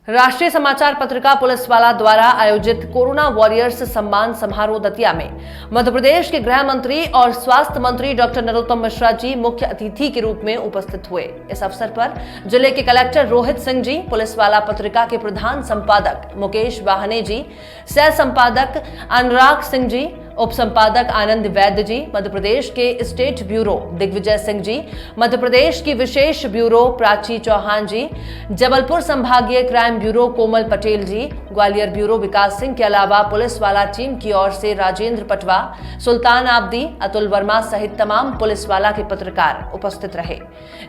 राष्ट्रीय समाचार पत्रिका पुलिसवाला द्वारा आयोजित कोरोना वॉरियर्स सम्मान समारोह दतिया में मध्य प्रदेश के गृह मंत्री और स्वास्थ्य मंत्री डॉक्टर नरोत्तम मिश्रा जी मुख्य अतिथि के रूप में उपस्थित हुए। इस अवसर पर जिले के कलेक्टर रोहित सिंह जी, पुलिसवाला पत्रिका के प्रधान संपादक मुकेश वाहने जी, सह संपादक अनुराग सिंह जी, उप संपादक आनंद वैद्य जी, मध्य प्रदेश के स्टेट ब्यूरो दिग्विजय सिंह जी, मध्य प्रदेश की विशेष ब्यूरो प्राची चौहान जी, जबलपुर संभागीय क्राइम ब्यूरो कोमल पटेल जी, ग्वालियर ब्यूरो विकास सिंह के अलावा पुलिस वाला टीम की ओर से राजेंद्र पटवा, सुल्तान आब्दी, अतुल वर्मा सहित तमाम पुलिस वाला के पत्रकार उपस्थित रहे।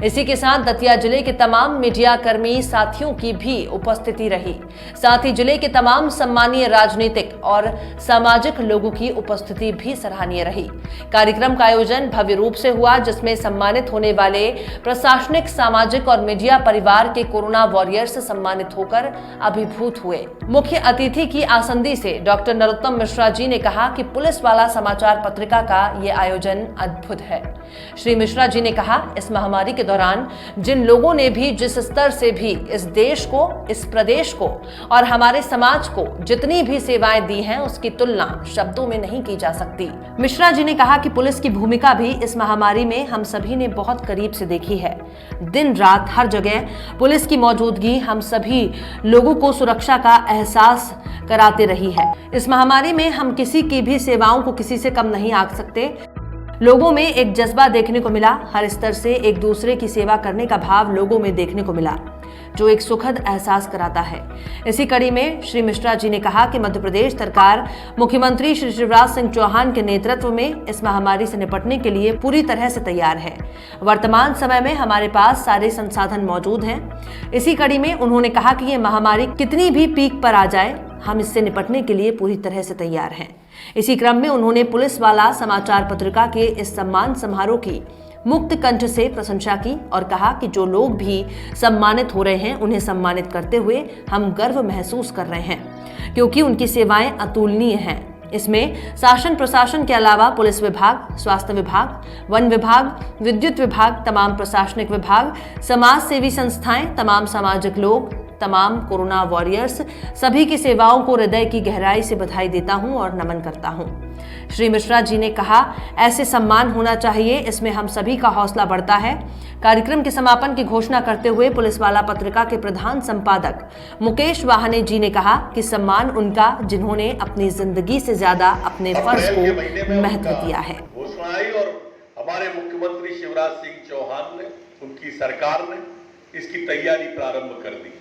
इसी के साथ दतिया जिले के तमाम मीडिया कर्मी साथियों की भी उपस्थिति रही। साथ ही जिले के तमाम सम्मानीय राजनीतिक और सामाजिक लोगों की उपस्थिति भी सराहनीय रही। कार्यक्रम का आयोजन भव्य रूप से हुआ, जिसमें सम्मानित होने वाले प्रशासनिक, सामाजिक और मीडिया परिवार के कोरोना वॉरियर्स सम्मानित होकर अभिभूत हुए। मुख्य अतिथि की आसंदी से डॉक्टर नरोत्तम मिश्रा जी ने कहा कि पुलिस वाला समाचार पत्रिका का ये आयोजन अद्भुत है। श्री मिश्रा जी ने कहा, इस महामारी के दौरान जिन लोगों ने भी जिस स्तर से भी इस देश को, इस प्रदेश को और हमारे समाज को जितनी भी सेवाएं दी हैं, उसकी तुलना शब्दों में नहीं की जा सकती। मिश्रा जी ने कहा कि पुलिस की भूमिका भी इस महामारी में हम सभी ने बहुत करीब से देखी है। दिन रात हर जगह पुलिस की मौजूदगी हम सभी लोगों को सुरक्षा का एहसास कराते रही है। इस महामारी में हम किसी की भी सेवाओं को किसी से कम नहीं आंक सकते। लोगों में एक जज्बा देखने को मिला, हर स्तर से एक दूसरे की सेवा करने का भाव लोगों में देखने को मिला, जो एक सुखद एहसास कराता है। इसी कड़ी में श्री मिश्रा जी ने कहा कि मध्य प्रदेश सरकार मुख्यमंत्री श्री शिवराज सिंह चौहान के नेतृत्व में इस महामारी से निपटने के लिए पूरी तरह से तैयार है। वर्तमान समय में हमारे पास सारे संसाधन मौजूद हैं। इसी कड़ी में उन्होंने कहा कि ये महामारी कितनी भी पीक पर आ जाए, हम इससे निपटने के लिए पूरी तरह से तैयार हैं। इसी क्रम में उन्होंने पुलिस वाला समाचार पत्रिका के इस सम्मान समारोह की मुक्त कंठ से प्रशंसा की और कहा कि जो लोग भी सम्मानित हो रहे हैं, उन्हें सम्मानित करते हुए हम गर्व महसूस कर रहे हैं, क्योंकि उनकी सेवाएं अतुलनीय हैं। इसमें शासन प्रशासन के अलावा पुलिस विभाग, स्वास्थ्य विभाग, वन विभाग, विद्युत विभाग, तमाम प्रशासनिक विभाग, समाज सेवी संस्थाएं, तमाम सामाजिक लोग, तमाम कोरोना वॉरियर्स, सभी की सेवाओं को हृदय की गहराई से बधाई देता हूं और नमन करता हूं। श्री मिश्रा जी ने कहा, ऐसे सम्मान होना चाहिए, इसमें हम सभी का हौसला बढ़ता है। कार्यक्रम के समापन की घोषणा करते हुए पुलिस वाला पत्रिका के प्रधान संपादक मुकेश वाहने जी ने कहा कि सम्मान उनका जिन्होंने अपनी जिंदगी से ज्यादा अपने फर्ज को महत्व दिया है। घोषणा आई और हमारे मुख्यमंत्री शिवराज सिंह चौहान ने, उनकी सरकार ने इसकी तैयारी प्रारंभ कर दी।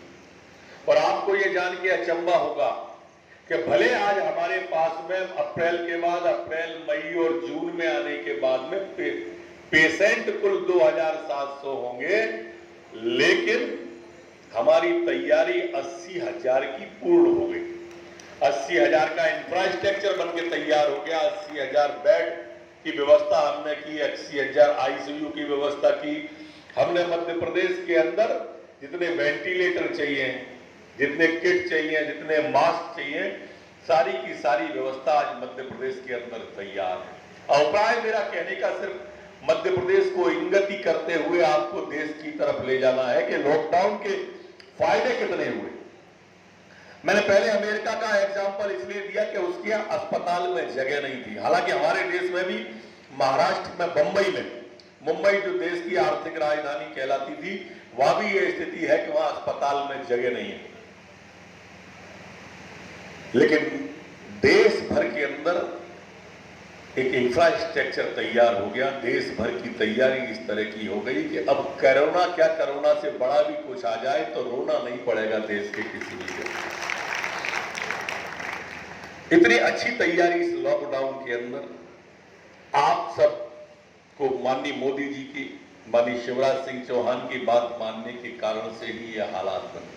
और आपको ये जान के अचंभा होगा कि भले आज हमारे पास में अप्रैल के बाद, अप्रैल, मई और जून में आने के बाद में पेशेंट कुल 2700 होंगे, लेकिन हमारी तैयारी 80,000 की पूर्ण हो गई। 80,000 का इंफ्रास्ट्रक्चर बन के तैयार हो गया। 80,000 बेड की व्यवस्था हमने की, 80,000 ICU की व्यवस्था की हमने। मध्य प्रदेश के अंदर जितने वेंटिलेटर चाहिए, जितने किट चाहिए, जितने मास्क चाहिए, सारी की सारी व्यवस्था आज मध्य प्रदेश के अंदर तैयार है। और उपाय मेरा कहने का सिर्फ मध्य प्रदेश को इंगित करते हुए आपको देश की तरफ ले जाना है कि लॉकडाउन के फायदे कितने हुए। मैंने पहले अमेरिका का एग्जांपल इसलिए दिया कि उसके यहाँ अस्पताल में जगह नहीं थी। हालांकि हमारे देश में भी, महाराष्ट्र में, बंबई में, मुंबई जो देश की आर्थिक राजधानी कहलाती थी, वहां भी यह स्थिति है कि वहां अस्पताल में जगह नहीं है। लेकिन देश भर के अंदर एक इंफ्रास्ट्रक्चर तैयार हो गया। देश भर की तैयारी इस तरह की हो गई कि अब कोरोना क्या, कोरोना से बड़ा भी कुछ आ जाए तो रोना नहीं पड़ेगा देश के किसी भी को। इतनी अच्छी तैयारी इस लॉकडाउन के अंदर आप सब को माननीय मोदी जी की, माननीय शिवराज सिंह चौहान की बात मानने के कारण से ही यह हालात बने।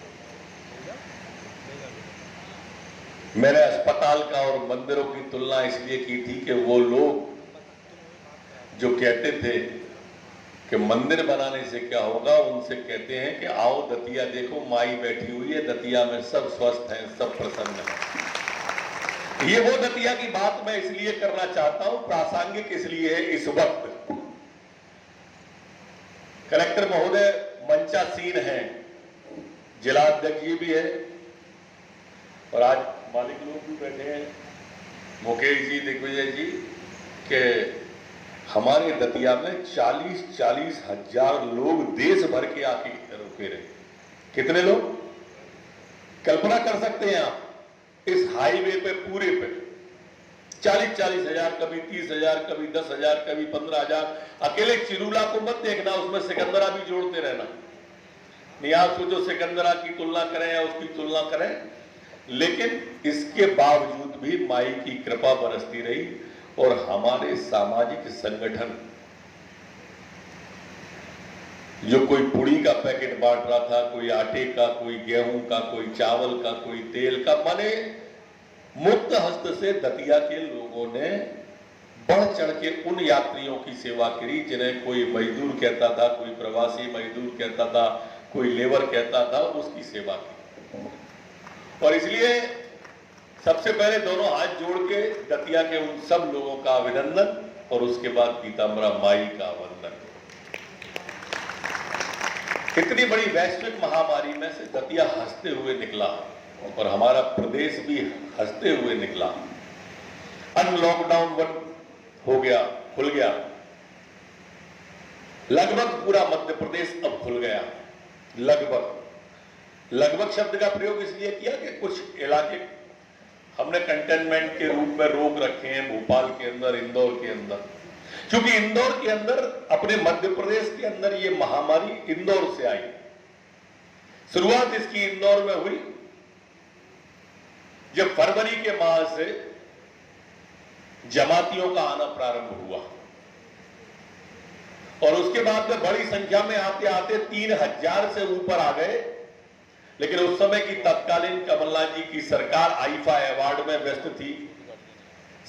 मैंने अस्पताल का और मंदिरों की तुलना इसलिए की थी कि वो लोग जो कहते थे कि मंदिर बनाने से क्या होगा, उनसे कहते हैं कि आओ दतिया देखो, माई बैठी हुई है, दतिया में सब स्वस्थ हैं, सब प्रसन्न हैं। ये वो दतिया की बात मैं इसलिए करना चाहता हूं, प्रासंगिक इसलिए है। इस वक्त कलेक्टर महोदय मंचासीन है, जिला अध्यक्ष जी भी है, और आज मालिक लोग भी बैठे हैं, मुकेश जी, दिग्विजय जी, के हमारे दतिया में 40-40 हजार लोग देश भर के आके रुके रहे। कितने लोग कल्पना कर सकते हैं आप? इस हाईवे पे पूरे पे 40-40 हजार, कभी 30 हजार, कभी 10 हजार, कभी 15 हजार। अकेले चिरूला को मत देखना, उसमें सिकंदरा भी जोड़ते रहना। नहीं आप सोचो सिकंदरा की तुलना करें या उसकी तुलना करें, लेकिन इसके बावजूद भी माई की कृपा बरसती रही और हमारे सामाजिक संगठन जो कोई पुड़ी का पैकेट बांट रहा था, कोई आटे का, कोई गेहूं का, कोई चावल का, कोई तेल का, माने मुक्त हस्त से दतिया के लोगों ने बढ़ चढ़ के उन यात्रियों की सेवा करी जिन्हें कोई मजदूर कहता था, कोई प्रवासी मजदूर कहता था, कोई लेबर कहता था, उसकी सेवा की। और इसलिए सबसे पहले दोनों हाथ जोड़ के दतिया के उन सब लोगों का अभिनंदन और उसके बाद पीताम्बरा माई का वंदन। इतनी बड़ी वैश्विक महामारी में से दतिया हंसते हुए निकला और हमारा प्रदेश भी हंसते हुए निकला। अनलॉकडाउन 1 हो गया, खुल गया, लगभग पूरा मध्य प्रदेश अब खुल गया। लगभग शब्द का प्रयोग इसलिए किया कि कुछ इलाके हमने कंटेनमेंट के रूप में रोक रखे हैं, भोपाल के अंदर, इंदौर के अंदर, क्योंकि इंदौर के अंदर, अपने मध्य प्रदेश के अंदर ये महामारी इंदौर से आई। शुरुआत इसकी इंदौर में हुई जब फरवरी के माह से जमातियों का आना प्रारंभ हुआ और उसके बाद में बड़ी संख्या में आते आते 3000 से ऊपर आ गए। लेकिन उस समय की तत्कालीन कमलनाथ जी की सरकार आईफा अवार्ड में व्यस्त थी,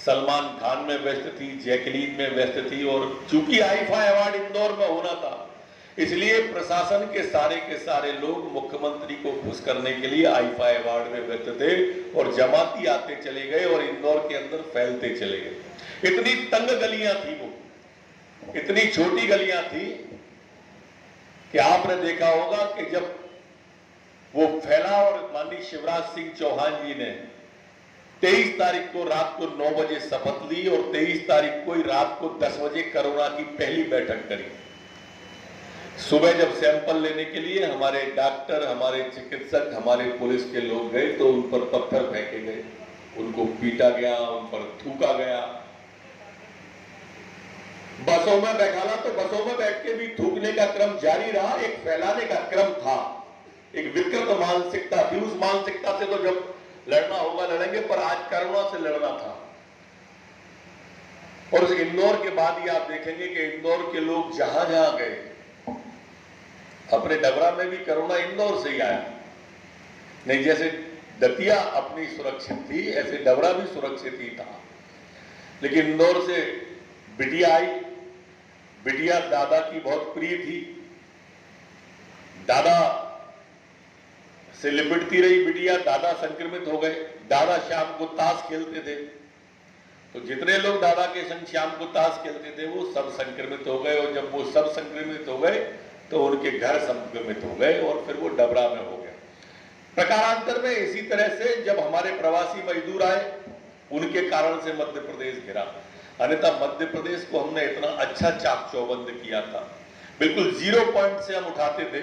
सलमान खान में व्यस्त थी, जैकलीन में व्यस्त थी और चूंकि आईफा अवार्ड इंदौर में होना था, इसलिए प्रशासन के सारे लोग मुख्यमंत्री को खुश करने के लिए आईफा अवार्ड में व्यस्त थे और जमाती आते चले गए और इंदौर के अंदर फैलते चले गए। इतनी तंग गलियां थी वो, इतनी छोटी गलियां थी कि आपने देखा होगा कि जब वो फैला और माननीय शिवराज सिंह चौहान जी ने 23 तारीख को रात को 9 बजे शपथ ली और 23 तारीख को ही रात को 10 बजे कोरोना की पहली बैठक करी। सुबह जब सैंपल लेने के लिए हमारे डॉक्टर, हमारे चिकित्सक, हमारे पुलिस के लोग गए तो उन पर पत्थर फेंके गए, उनको पीटा गया, उन पर थूका गया। बसों में बैठाला तो बसों में बैठ के भी थूकने का क्रम जारी रहा। एक फैलाने का क्रम था, एक विकृत मानसिकता थी। उस मानसिकता से तो जब लड़ना होगा लड़ेंगे, पर आज कोरोना से लड़ना था। और उस इंदौर के बाद ही आप देखेंगे कि इंदौर के लोग जहां जहां गए, अपने डबरा में भी कोरोना इंदौर से ही आया। नहीं, जैसे दतिया अपनी सुरक्षित थी ऐसे डबरा भी सुरक्षित ही था। लेकिन इंदौर से बिटिया आई, बिटिया दादा की बहुत प्रिय थी, दादा से लिपटती रही बिटिया, दादा संक्रमित हो गए। दादा शाम को ताश खेलते थे तो जितने लोग दादा के संग शाम को ताश खेलते थे वो सब संक्रमित हो गए और जब वो सब संक्रमित हो गए तो उनके घर संक्रमित हो गए और फिर वो डबरा में हो गया। प्रकारांतर में इसी तरह से जब हमारे प्रवासी मजदूर आए उनके कारण से मध्य प्रदेश घिरा। अन्यथा मध्य प्रदेश को हमने इतना अच्छा चाक चौबंद किया था, बिल्कुल 0 पॉइंट से हम उठाते थे